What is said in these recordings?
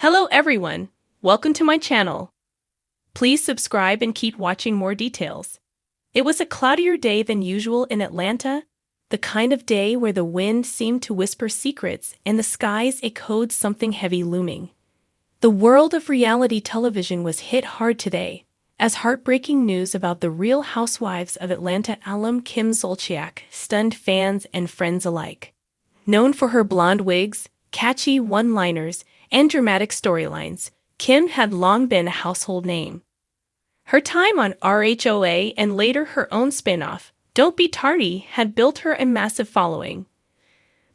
Hello everyone, welcome to my channel. Please subscribe and keep watching more details. It was a cloudier day than usual in Atlanta, the kind of day where the wind seemed to whisper secrets and the skies echoed something heavy looming. The world of reality television was hit hard today, as heartbreaking news about the Real Housewives of Atlanta alum Kim Zolciak stunned fans and friends alike. Known for her blonde wigs, catchy one-liners, and dramatic storylines, Kim had long been a household name. Her time on RHOA and later her own spin-off, Don't Be Tardy, had built her a massive following.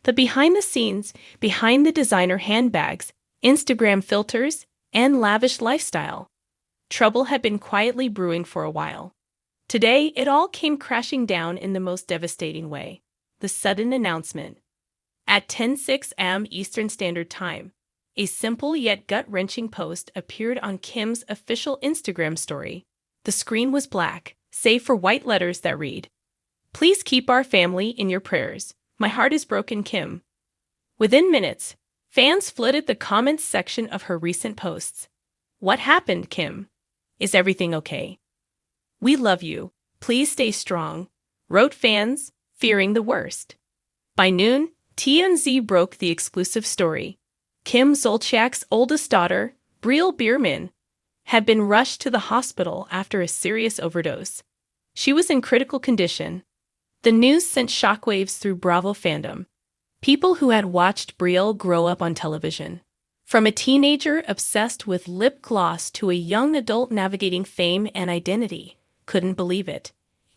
The behind-the-scenes, behind the designer handbags, Instagram filters, and lavish lifestyle, trouble had been quietly brewing for a while. Today, it all came crashing down in the most devastating way. The sudden announcement. At 10:06 a.m. Eastern Standard Time, a simple yet gut-wrenching post appeared on Kim's official Instagram story. The screen was black, save for white letters that read, "Please keep our family in your prayers. My heart is broken, Kim." Within minutes, fans flooded the comments section of her recent posts. "What happened, Kim? Is everything okay? We love you. Please stay strong," wrote fans, fearing the worst. By noon, TMZ broke the exclusive story. Kim Zolciak's oldest daughter, Biermann, had been rushed to the hospital after a serious overdose. She was in critical condition. The news sent shockwaves through Bravo fandom. People who had watched Brielle grow up on television, from a teenager obsessed with lip gloss to a young adult navigating fame and identity, couldn't believe it.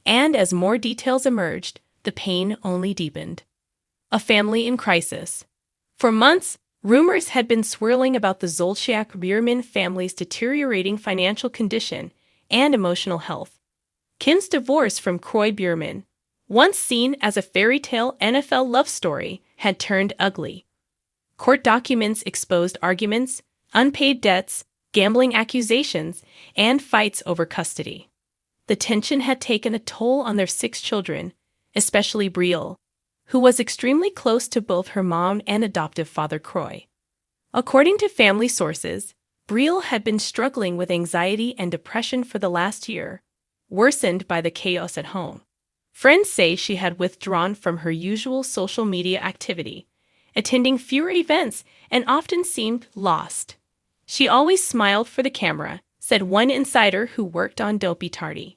And as more details emerged, the pain only deepened. A family in crisis. For months, rumors had been swirling about the Zolciak-Biermann family's deteriorating financial condition and emotional health. Kim's divorce from Biermann, once seen as a fairy tale NFL love story, had turned ugly. Court documents exposed arguments, unpaid debts, gambling accusations, and fights over custody. The tension had taken a toll on their 6 children, especially Brielle, who was extremely close to both her mom and adoptive father Croy. According to family sources, Brielle had been struggling with anxiety and depression for the last year, worsened by the chaos at home. Friends say she had withdrawn from her usual social media activity, attending fewer events, and often seemed lost. "She always smiled for the camera," said one insider who worked on Don't Be Tardy.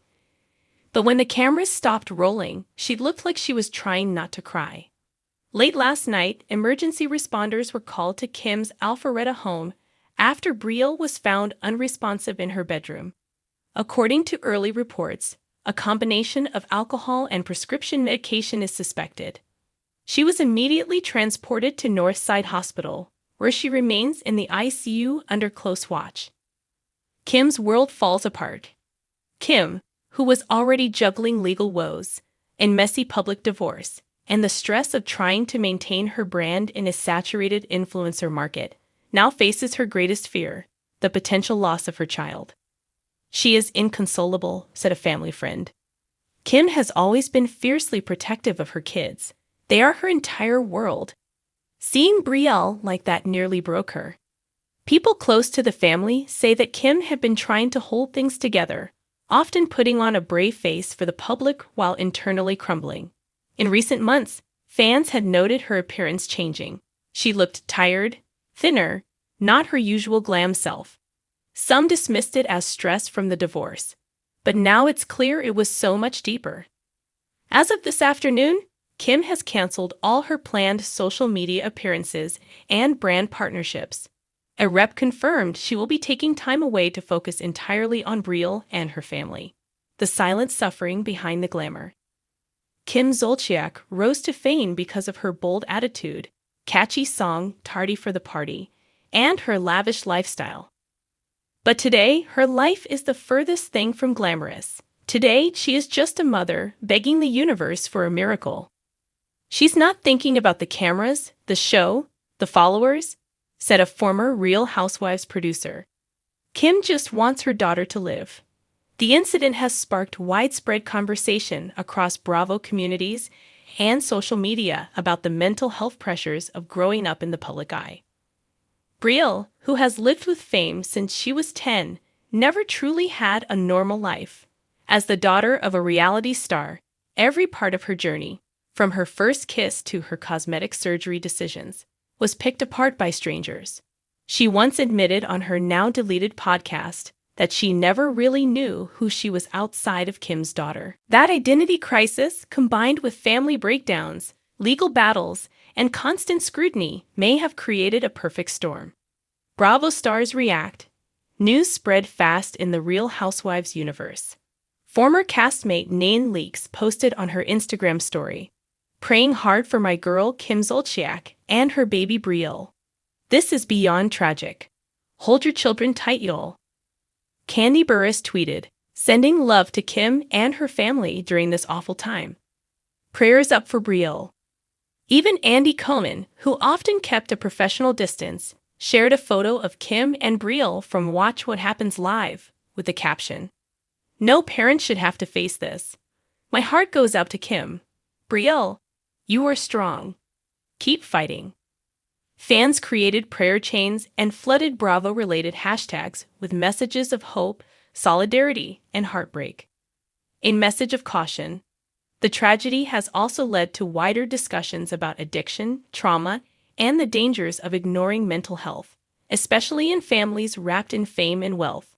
But when the cameras stopped rolling, she looked like she was trying not to cry. Late last night, emergency responders were called to Kim's Alpharetta home after Brielle was found unresponsive in her bedroom. According to early reports, a combination of alcohol and prescription medication is suspected. She was immediately transported to Northside Hospital, where she remains in the ICU under close watch. Kim's world falls apart. Kim, who was already juggling legal woes, a messy public divorce, and the stress of trying to maintain her brand in a saturated influencer market, now faces her greatest fear, the potential loss of her child. "She is inconsolable," said a family friend. Kim has always been fiercely protective of her kids. They are her entire world. Seeing Brielle like that nearly broke her. People close to the family say that Kim had been trying to hold things together, often putting on a brave face for the public while internally crumbling. In recent months, fans had noted her appearance changing. She looked tired, thinner, not her usual glam self. Some dismissed it as stress from the divorce, but now it's clear it was so much deeper. As of this afternoon, Kim has canceled all her planned social media appearances and brand partnerships. A rep confirmed she will be taking time away to focus entirely on Brielle and her family. The silent suffering behind the glamour. Kim Zolciak rose to fame because of her bold attitude, catchy song "Tardy for the Party," and her lavish lifestyle. But today, her life is the furthest thing from glamorous. Today, she is just a mother begging the universe for a miracle. "She's not thinking about the cameras, the show, the followers," said a former Real Housewives producer. "Kim just wants her daughter to live." The incident has sparked widespread conversation across Bravo communities and social media about the mental health pressures of growing up in the public eye. Brielle, who has lived with fame since she was 10, never truly had a normal life. As the daughter of a reality star, every part of her journey, from her first kiss to her cosmetic surgery decisions, was picked apart by strangers. She once admitted on her now-deleted podcast that she never really knew who she was outside of Kim's daughter. That identity crisis, combined with family breakdowns, legal battles, and constant scrutiny, may have created a perfect storm. Bravo stars react. News spread fast in the Real Housewives universe. Former castmate Nain Leaks posted on her Instagram story, "Praying hard for my girl Kim Zolciak and her baby Brielle. This is beyond tragic. Hold your children tight, y'all." Candy Burris tweeted, sending love to Kim and her family during this awful time. Prayers up for Brielle. Even Andy Cohen, who often kept a professional distance, shared a photo of Kim and Brielle from Watch What Happens Live, with the caption, "No parent should have to face this. My heart goes out to Kim. Brielle, you are strong. Keep fighting." Fans created prayer chains and flooded Bravo-related hashtags with messages of hope, solidarity, and heartbreak. A message of caution. The tragedy has also led to wider discussions about addiction, trauma, and the dangers of ignoring mental health, especially in families wrapped in fame and wealth.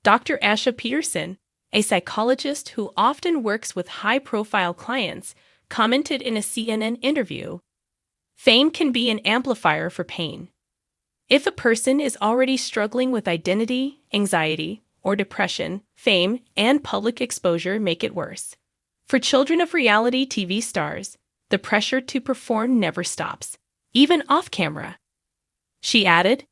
Dr. Asha Peterson, a psychologist who often works with high-profile clients, commented in a CNN interview, "Fame can be an amplifier for pain. If a person is already struggling with identity, anxiety, or depression, fame and public exposure make it worse. For children of reality TV stars, the pressure to perform never stops, even off-camera." She added,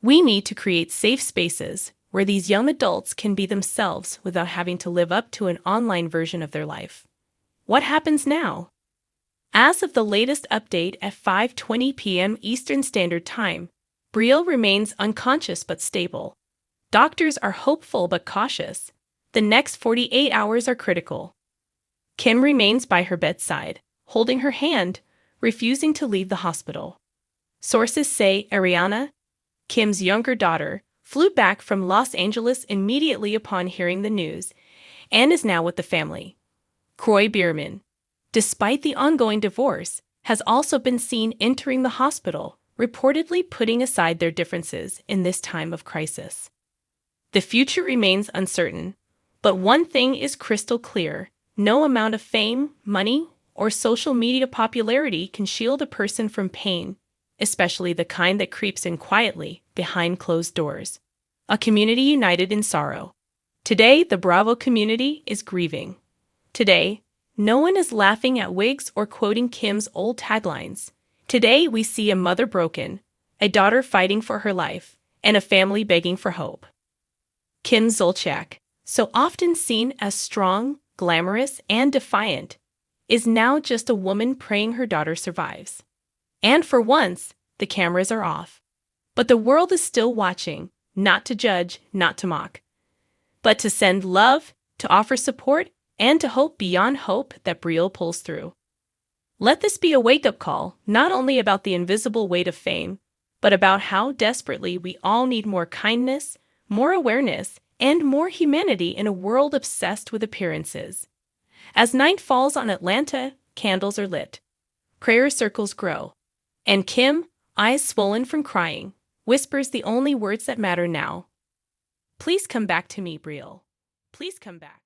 "We need to create safe spaces where these young adults can be themselves without having to live up to an online version of their life." What happens now? As of the latest update at 5:20 p.m. Eastern Standard Time, Brielle remains unconscious but stable. Doctors are hopeful but cautious. The next 48 hours are critical. Kim remains by her bedside, holding her hand, refusing to leave the hospital. Sources say Ariana, Kim's younger daughter, flew back from Los Angeles immediately upon hearing the news and is now with the family. Zolciak-Biermann, despite the ongoing divorce, has also been seen entering the hospital, reportedly putting aside their differences in this time of crisis. The future remains uncertain, but one thing is crystal clear: no amount of fame, money, or social media popularity can shield a person from pain, especially the kind that creeps in quietly behind closed doors. A community united in sorrow. Today, the Bravo community is grieving. Today, no one is laughing at wigs or quoting Kim's old taglines. Today, we see a mother broken, a daughter fighting for her life, and a family begging for hope. Kim Zolciak, so often seen as strong, glamorous, and defiant, is now just a woman praying her daughter survives. And for once, the cameras are off. But the world is still watching, not to judge, not to mock, but to send love, to offer support, and to hope beyond hope that Brielle pulls through. Let this be a wake-up call, not only about the invisible weight of fame, but about how desperately we all need more kindness, more awareness, and more humanity in a world obsessed with appearances. As night falls on Atlanta, candles are lit. Prayer circles grow. And Kim, eyes swollen from crying, whispers the only words that matter now. "Please come back to me, Brielle. Please come back."